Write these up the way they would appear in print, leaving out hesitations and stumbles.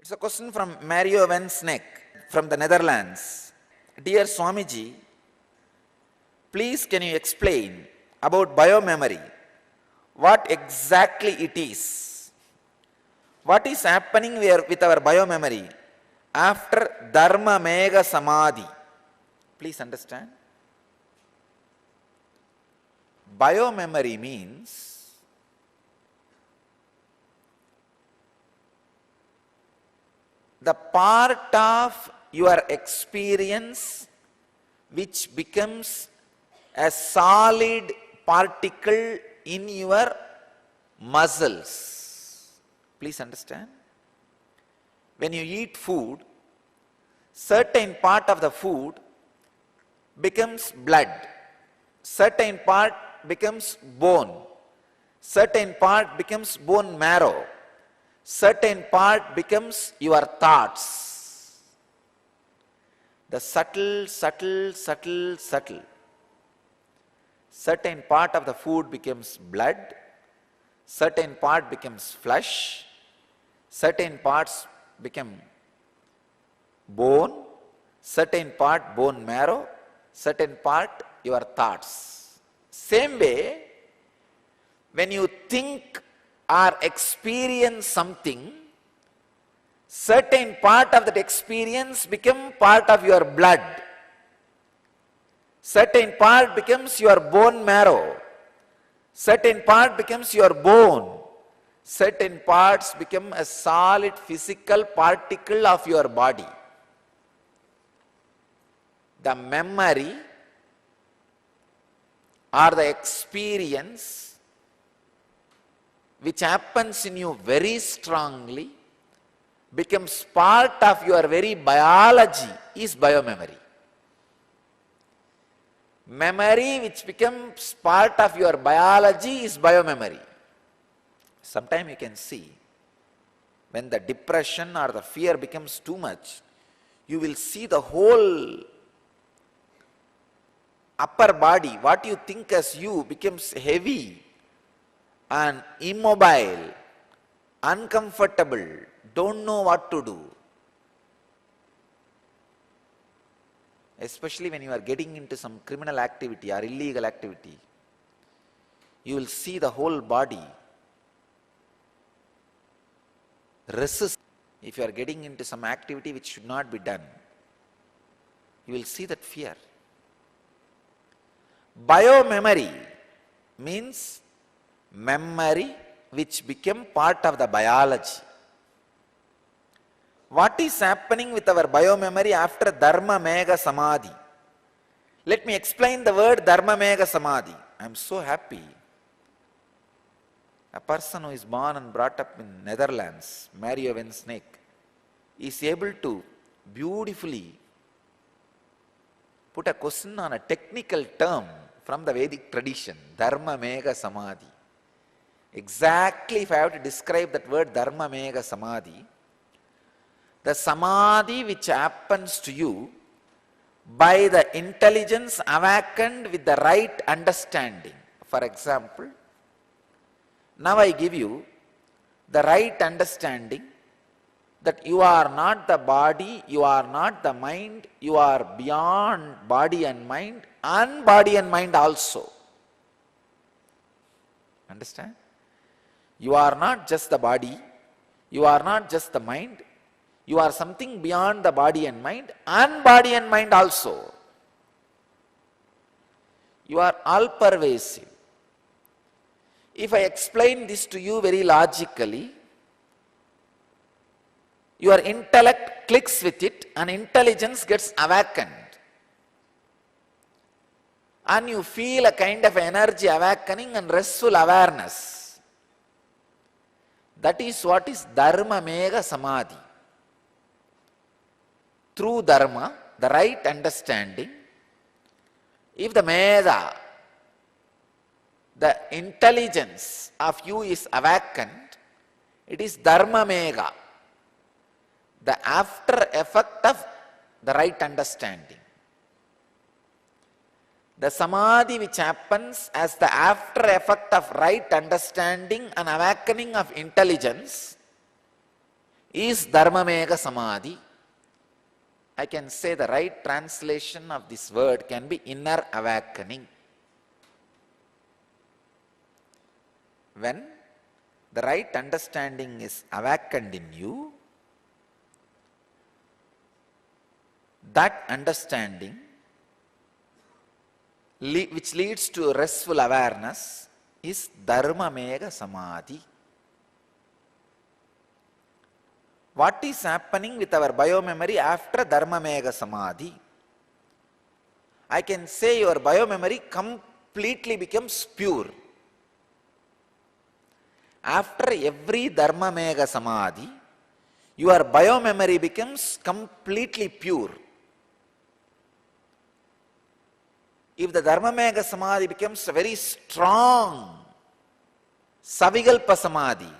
It's a question from Mario van Sneek from the Netherlands. Dear Swamiji, please can you explain about biomemory? What exactly it is? What is happening with our biomemory after Dharma Mega Samadhi? Please understand. Biomemory means the part of your experience which becomes a solid particle in your muscles. Please understand. When you eat food, certain part of the food becomes blood, certain part becomes bone, certain part becomes bone marrow, certain part becomes your thoughts. The subtle. Certain part of the food becomes blood, certain part becomes flesh, certain parts become bone, certain part bone marrow, certain part your thoughts. Same way, when you think or experience something, certain part of that experience become part of your blood, certain part becomes your bone marrow, certain part becomes your bone, certain parts become a solid physical particle of your body. The memory or the experience which happens in you very strongly becomes part of your very biology is biomemory. Memory which becomes part of your biology is biomemory. Sometimes you can see when the depression or the fear becomes too much, you will see the whole upper body, what you think as you, becomes heavy and immobile, uncomfortable, don't know what to do. Especially when you are getting into some criminal activity or illegal activity, you will see the whole body resist. If you are getting into some activity which should not be done, you will see that fear. Biomemory means memory which became part of the biology. What is happening with our biomemory after Dharma Mega Samadhi? Let me explain the word Dharma Mega Samadhi. I am so happy. A person who is born and brought up in Netherlands, Mario van Sneek, is able to beautifully put a question on a technical term from the Vedic tradition, Dharma Mega Samadhi. Exactly if I have to describe that word Dharma Mega Samadhi, the samadhi which happens to you by the intelligence awakened with the right understanding. For example, now I give you the right understanding that you are not the body, you are not the mind, you are beyond body and mind also. Understand? You are not just the body, you are not just the mind, you are something beyond the body and mind also. You are all pervasive. If I explain this to you very logically, your intellect clicks with it and intelligence gets awakened. And you feel a kind of energy awakening and restful awareness. That is what is Dharma Mega Samadhi. Through Dharma, the right understanding, if the Meda, the intelligence of you is awakened, it is Dharma Mega, the after effect of the right understanding. The samadhi which happens as the after effect of right understanding and awakening of intelligence is Dharmamegha Samadhi. I can say the right translation of this word can be inner awakening. When the right understanding is awakened in you, that understanding which leads to restful awareness is Dharmamegha Samadhi. What is happening with our biomemory after Dharmamegha Samadhi? I can say your biomemory completely becomes pure. After every Dharmamegha Samadhi, your biomemory becomes completely pure. If the Dharmamegha Samadhi becomes a very strong Savikalpa Samadhi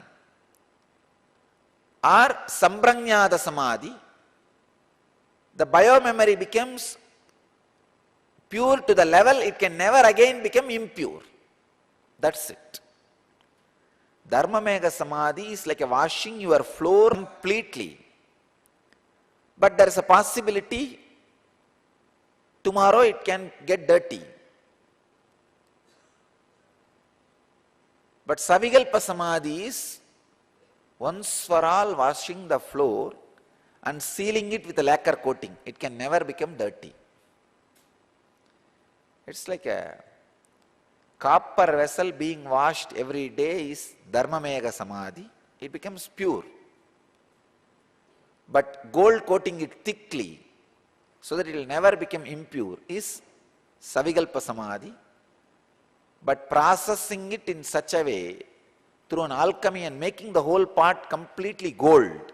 or Samprajñāta Samadhi, the biomemory becomes pure to the level it can never again become impure. That's it. Dharmamegha Samadhi is like a washing your floor completely. But there is a possibility tomorrow it can get dirty. But Savikalpa Samadhi is once for all washing the floor and sealing it with a lacquer coating. It can never become dirty. It's like a copper vessel being washed every day is Dharmamegha Samadhi. It becomes pure. But gold coating it thickly so that it will never become impure is Savikalpa Samadhi. But processing it in such a way through an alchemy and making the whole part completely gold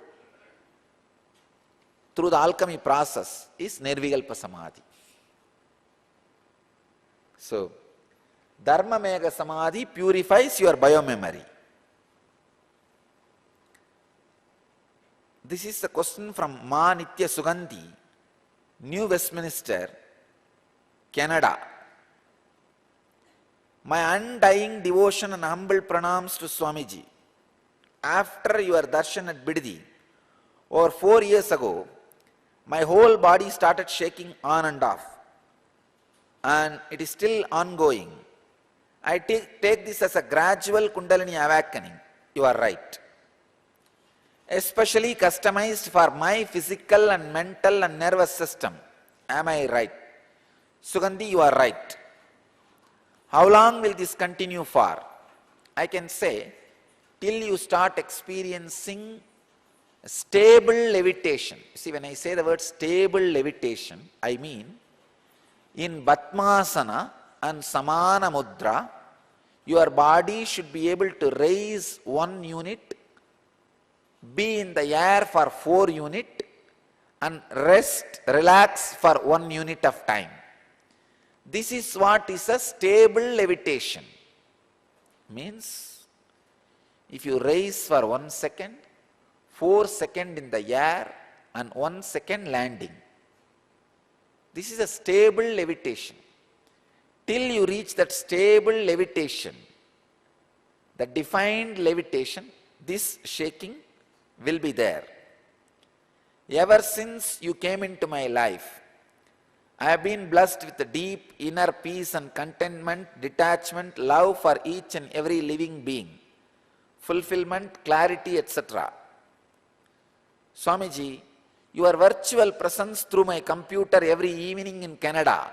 through the alchemy process is Nirvikalpa Samadhi. So, Dharmamegha Samadhi purifies your biomemory. This is the question from Ma Nitya Sugandhi, New Westminster, Canada. My undying devotion and humble pranams to Swamiji. After your darshan at Bidadi, over 4 years ago, my whole body started shaking on and off. And it is still ongoing. I take this as a gradual Kundalini awakening. You are right. Especially customized for my physical and mental and nervous system. Am I right? Sugandhi, you are right. How long will this continue for? I can say, till you start experiencing stable levitation. See, when I say the word stable levitation, I mean, in Batmasana and Samana Mudra, your body should be able to raise 1 unit, be in the air for 4 units, and relax for 1 unit of time. This is what is a stable levitation. Means, if you raise for 1 second, 4 seconds in the air, and 1 second landing. This is a stable levitation. Till you reach that stable levitation, the defined levitation, this shaking will be there. Ever since you came into my life, I have been blessed with a deep inner peace and contentment, detachment, love for each and every living being, fulfillment, clarity, etc. Swamiji, your virtual presence through my computer every evening in Canada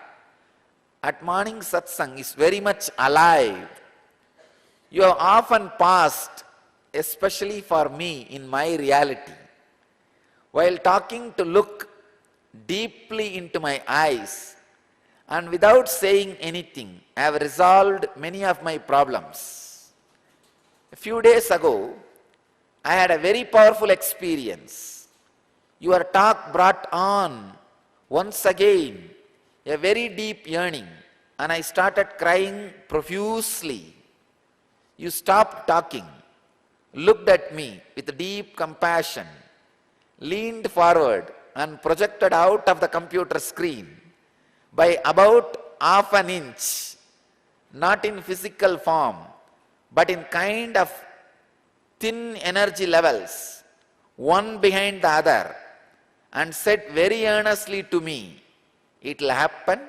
at morning satsang is very much alive. You have often passed, especially for me in my reality, while talking to look deeply into my eyes, and without saying anything, I have resolved many of my problems. A few days ago, I had a very powerful experience. Your talk brought on, once again, a very deep yearning, and I started crying profusely. You stopped talking, looked at me with deep compassion, leaned forward, and projected out of the computer screen by about half an inch, not in physical form, but in kind of thin energy levels, one behind the other, and said very earnestly to me, it will happen,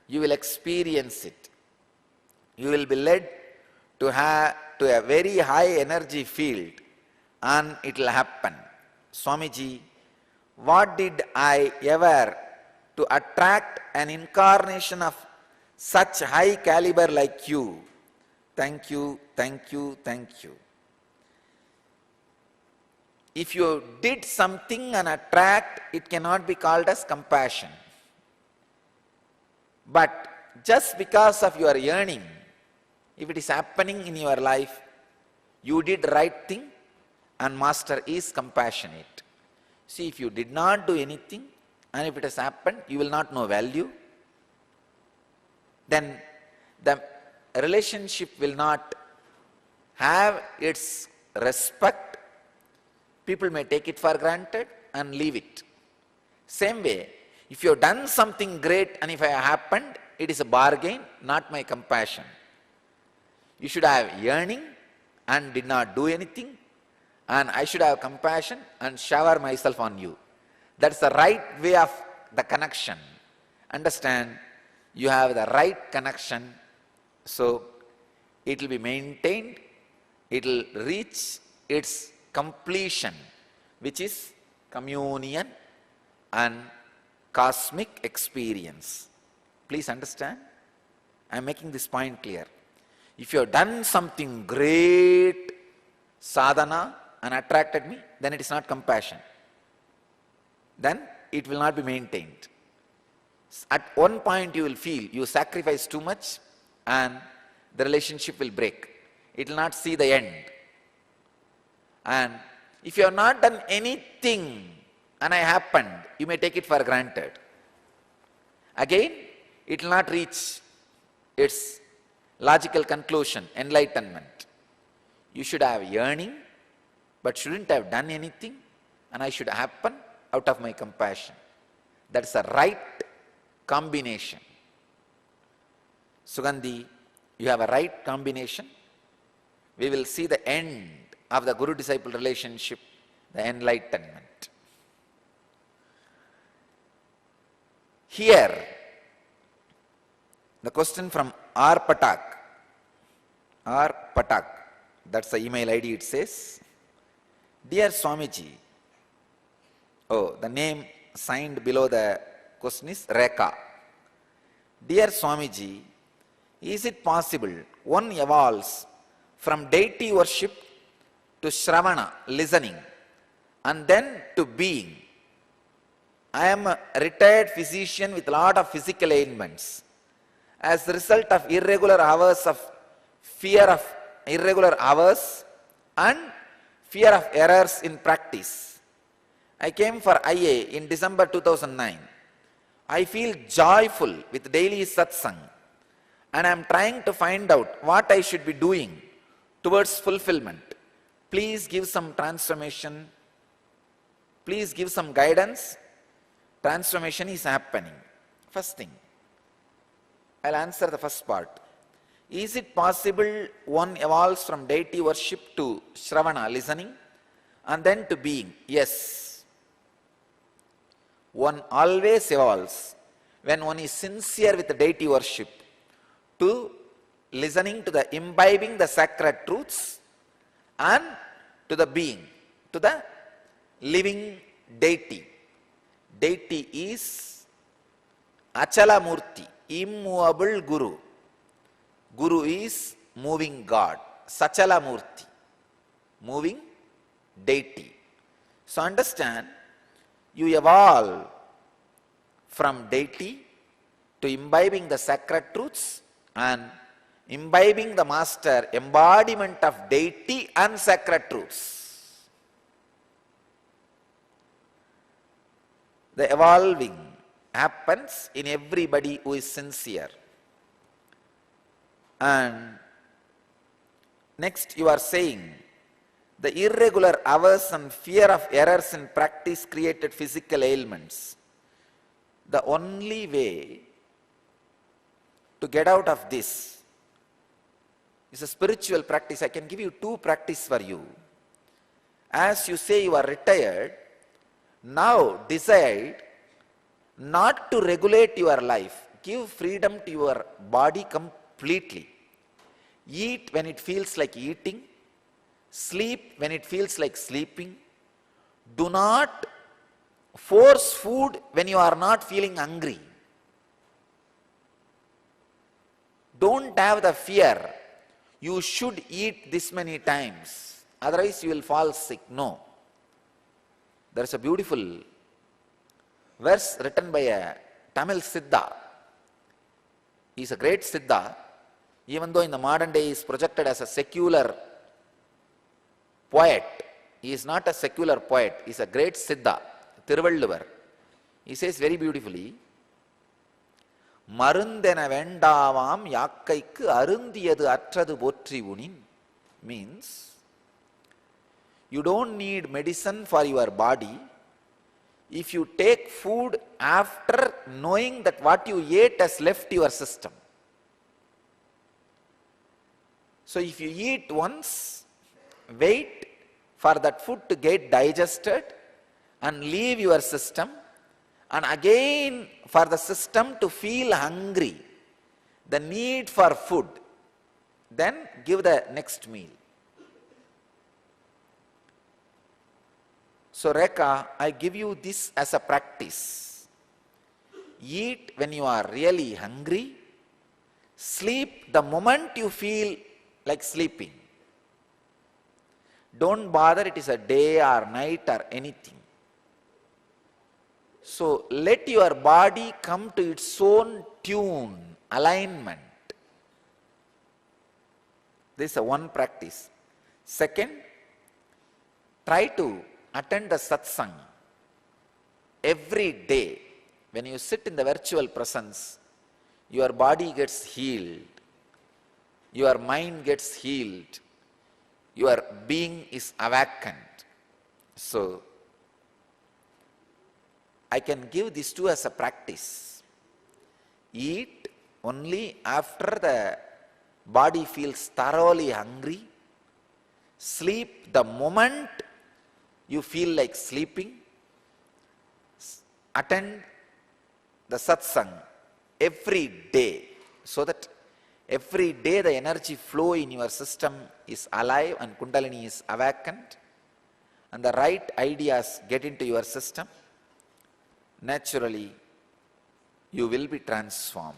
you will experience it. You will be led to a very high energy field, and it will happen. Swamiji, what did I ever to attract an incarnation of such high caliber like you? Thank you, thank you, thank you. If you did something and attract, it cannot be called as compassion. But just because of your yearning, if it is happening in your life, you did right thing, and Master is compassionate. See, if you did not do anything, and if it has happened, you will not know value, then the relationship will not have its respect. People may take it for granted and leave it. Same way, if you have done something great and if it happened, it is a bargain, not my compassion. You should have yearning and did not do anything, and I should have compassion and shower myself on you. That's the right way of the connection. Understand, you have the right connection, so it will be maintained, it will reach its completion, which is communion and cosmic experience. Please understand, I am making this point clear. If you have done something great sadhana and attracted me, then it is not compassion. Then it will not be maintained. At one point you will feel you sacrifice too much and the relationship will break. It will not see the end. And if you have not done anything and it happened, you may take it for granted. Again, it will not reach its logical conclusion, enlightenment. You should have yearning, but shouldn't have done anything, and I should happen out of my compassion. That's the right combination. Sugandhi, you have a right combination. We will see the end of the Guru-disciple relationship, the enlightenment. Here, the question from R. Patak. R. Patak, that's the email ID it says. Dear Swamiji, the name signed below the question is Rekha. Dear Swamiji, is it possible one evolves from deity worship to Shravana, listening, and then to being? I am a retired physician with a lot of physical ailments. As a result of irregular hours of fear of irregular hours and fear of errors in practice, I came for IA in December 2009. I feel joyful with daily satsang, and I am trying to find out what I should be doing towards fulfillment. Please give some transformation. Please give some guidance. Transformation is happening. First thing, I'll answer the first part. Is it possible one evolves from deity worship to Shravana, listening, and then to being? Yes. One always evolves when one is sincere with the deity worship to listening to the imbibing the sacred truths and to the being, to the living deity. Deity is Achala Murti, immovable Guru. Guru is moving God, Sachala Murti, moving deity. So understand, you evolve from deity to imbibing the sacred truths and imbibing the master embodiment of deity and sacred truths. The evolving happens in everybody who is sincere. And next you are saying, the irregular hours and fear of errors in practice created physical ailments. The only way to get out of this is a spiritual practice. I can give you two practices for you. as you say you are retired, now decide not to regulate your life. Give freedom to your body completely. Eat when it feels like eating. Sleep when it feels like sleeping. Do not force food when you are not feeling hungry. Don't have the fear, you should eat this many times, otherwise you will fall sick. No. There is a beautiful verse written by a Tamil Siddha. He is a great Siddha, even though in the modern day he is projected as a secular poet. He is not a secular poet, he is a great Siddha, Thiruvalluvar. He says very beautifully, மருந்தென வேண்டாவாம் யாக்கைக்கு அருந்தியது அற்றது போற்றி உனின். Means, you don't need medicine for your body if you take food after knowing that what you ate has left your system. So if you eat once, wait for that food to get digested and leave your system, and again for the system to feel hungry, the need for food, then give the next meal. So Rekha, I give you this as a practice. Eat when you are really hungry. Sleep the moment you feel like sleeping. Don't bother it is a day or night or anything. So let your body come to its own tune, alignment. This is a one practice. Second, try to attend the satsang every day. When you sit in the virtual presence, your body gets healed, your mind gets healed, your being is awakened. So I can give these two as a practice. Eat only after the body feels thoroughly hungry. Sleep the moment you feel like sleeping. Attend the satsang every day, so that every day the energy flow in your system is alive and Kundalini is awakened and the right ideas get into your system. Naturally, you will be transformed.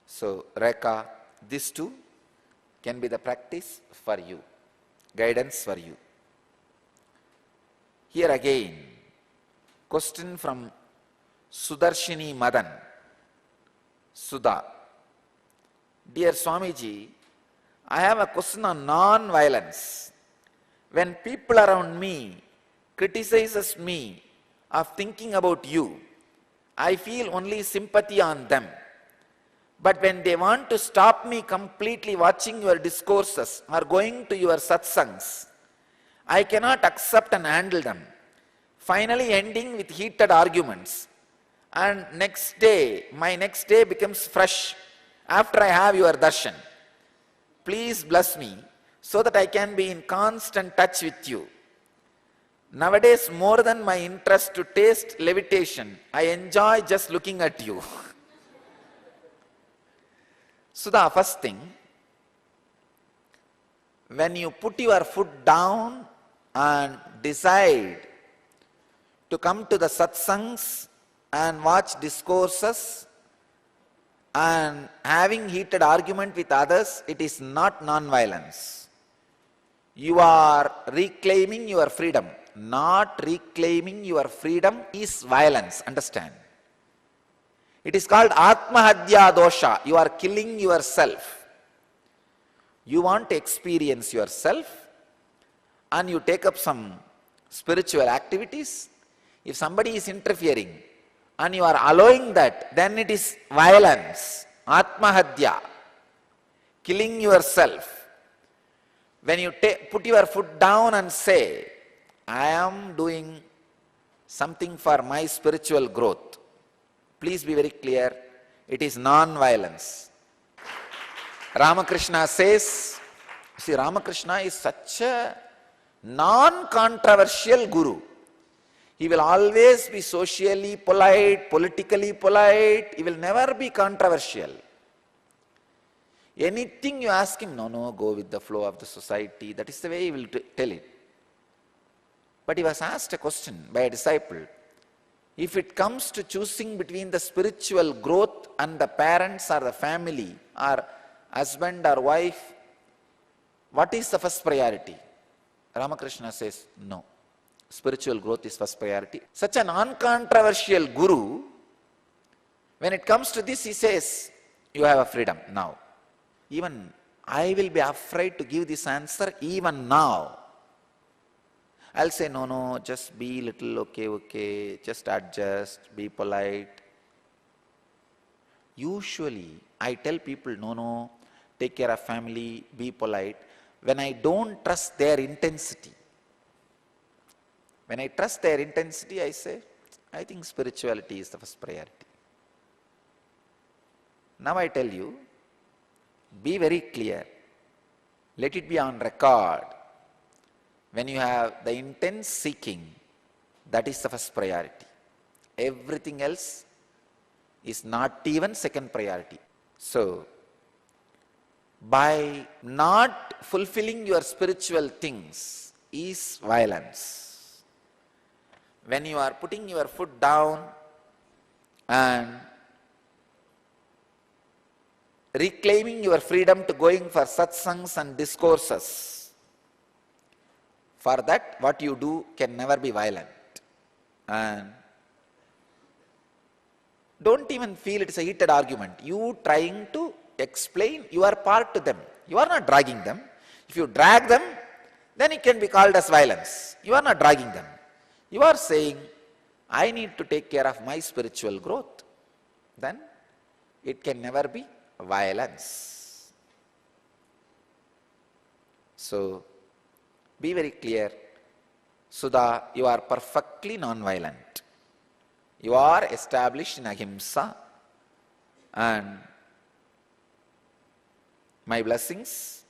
So, Rekha, these two can be the practice for you, guidance for you. Here again, question from Sudarshini Madan, Sudha. Dear Swamiji, I have a question on non-violence. When people around me criticizes me of thinking about you, I feel only sympathy on them. But when they want to stop me completely watching your discourses or going to your satsangs, I cannot accept and handle them, finally ending with heated arguments. And my next day becomes fresh after I have your darshan. Please bless me so that I can be in constant touch with you. Nowadays, more than my interest to taste levitation, I enjoy just looking at you. So the first thing, when you put your foot down and decide to come to the satsangs and watch discourses and having heated argument with others, it is not non-violence. You are reclaiming your freedom. Not reclaiming your freedom is violence, understand. It is called Atmahadya dosha. You are killing yourself. You want to experience yourself and you take up some spiritual activities. If somebody is interfering and you are allowing that, then it is violence, Atmahadya, killing yourself. When you put your foot down and say, I am doing something for my spiritual growth, please be very clear, it is non-violence. Ramakrishna says, see, Ramakrishna is such a non-controversial guru. He will always be socially polite, politically polite. He will never be controversial. Anything you ask him, no, go with the flow of the society. That is the way he will tell it. But he was asked a question by a disciple. If it comes to choosing between the spiritual growth and the parents or the family or husband or wife, what is the first priority? Ramakrishna says, no. Spiritual growth is first priority. Such an uncontroversial guru, when it comes to this, he says, you have a freedom now. Even I will be afraid to give this answer even now. I'll say, no, just be little okay, just adjust, be polite. Usually, I tell people, no, take care of family, be polite, when I don't trust their intensity. When I trust their intensity, I say, I think spirituality is the first priority. Now I tell you, be very clear. Let it be on record. When you have the intense seeking, that is the first priority. Everything else is not even second priority. So, by not fulfilling your spiritual things is violence. When you are putting your foot down and reclaiming your freedom to going for satsangs and discourses, for that what you do can never be violent. And don't even feel it's a heated argument. You trying to explain your part to them. You are not dragging them. If you drag them, then it can be called as violence. You are not dragging them. You are saying, I need to take care of my spiritual growth. Then it can never be violence. So, be very clear. Sudha, you are perfectly non-violent. You are established in ahimsa, and my blessings,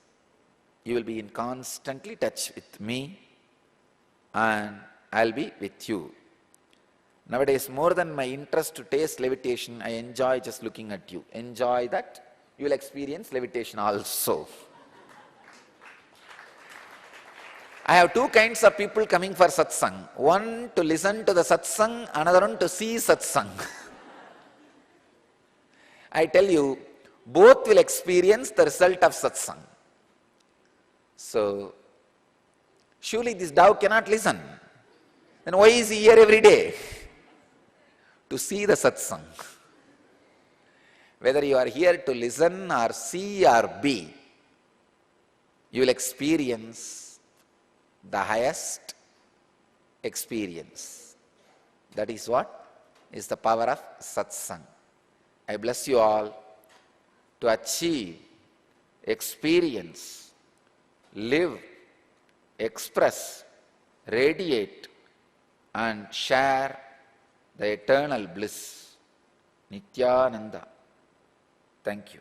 you will be in constantly touch with me, and I'll be with you. Nowadays, more than my interest to taste levitation, I enjoy just looking at you. Enjoy that. You will experience levitation also. I have two kinds of people coming for satsang. One to listen to the satsang, another one to see satsang. I tell you, both will experience the result of satsang. So, surely this dove cannot listen. Then why is he here every day? To see the satsang. Whether you are here to listen or see or be, you will experience the highest experience. That is what is the power of satsang. I bless you all to achieve, experience, live, express, radiate, and share the eternal bliss. Nityananda. Thank you.